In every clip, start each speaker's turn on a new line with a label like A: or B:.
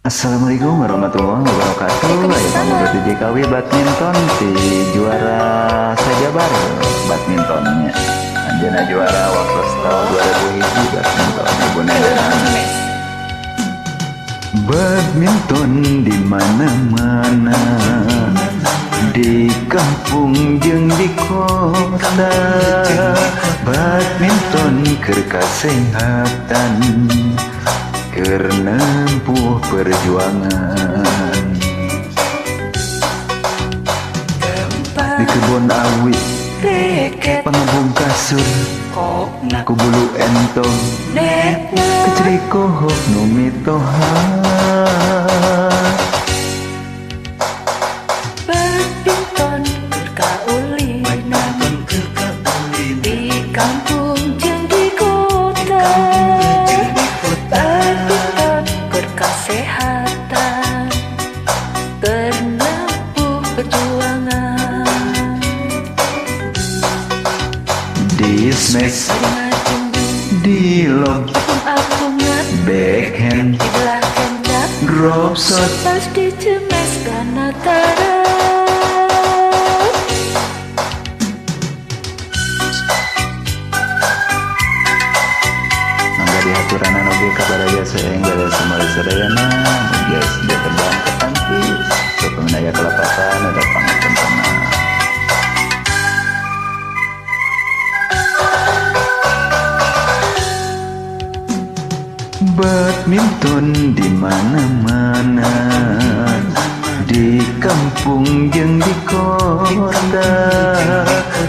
A: Assalamualaikum warahmatullahi wabarakatuh. Ayo kamu JKW badminton di juara saja baru badmintonnya. Anjana juara waktu tahun 2000 badminton Ibu Nedan. Badminton di mana-mana, di kampung jeung di kota. Badminton keur kasehatan, keur nempuh perjuangan. Di kebun awi pengebung kasur, ku bulu entong kecerikoh nu mitoha.
B: Badminton berkaulinan di kampung jeung di kota. Badminton berkasehatan, bernempuh perjuangan.
A: Di smash, di lob,
B: Apungan
A: backhand,
B: di belakang dak,
A: drop shot,
B: pas dicemes kana tara.
A: mangga dihaturanan oge kabar jasa yang bada semua sadayana. Mugia sudah terbang ke panti, ke pengendaya kelapatan ada pangapuntenna. Badminton di mana-mana, di kampung jeung di kota.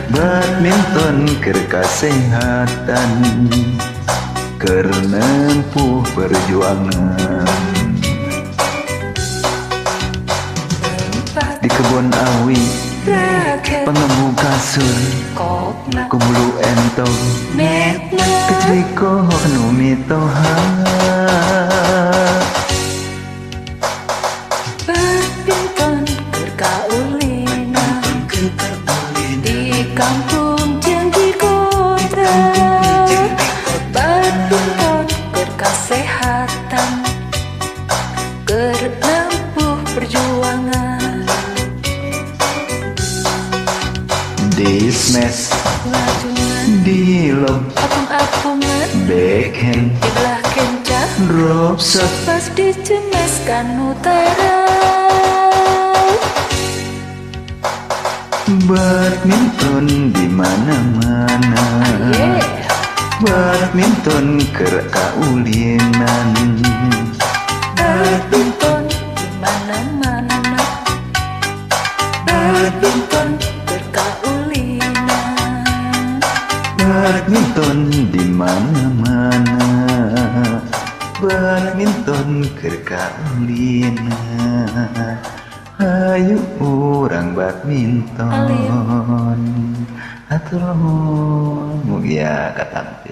A: Badminton keur kasehatan, keur nempuh perjuangan. Di kebun awi pengembu kasur,
B: Kokna
A: ku bulu entong
B: netna
A: kecerikoh nu mitoha.
B: badminton berkaulinan di kampung jeung di kota. Badminton berkasehatan, bernempuh perjuangan.
A: Di smash,
B: Lajungan
A: di lob,
B: apung-apungan
A: backhand,
B: di belah kencang,
A: drop shot,
B: pas dicemeskan utara.
A: badminton di mana-mana. Badminton keur kaulinan,
B: Badminton di mana-mana, badminton berkaulinan.
A: badminton di mana-mana, badminton keur kaulinan. Hayu urang badminton, atur nuhun mugia katampi.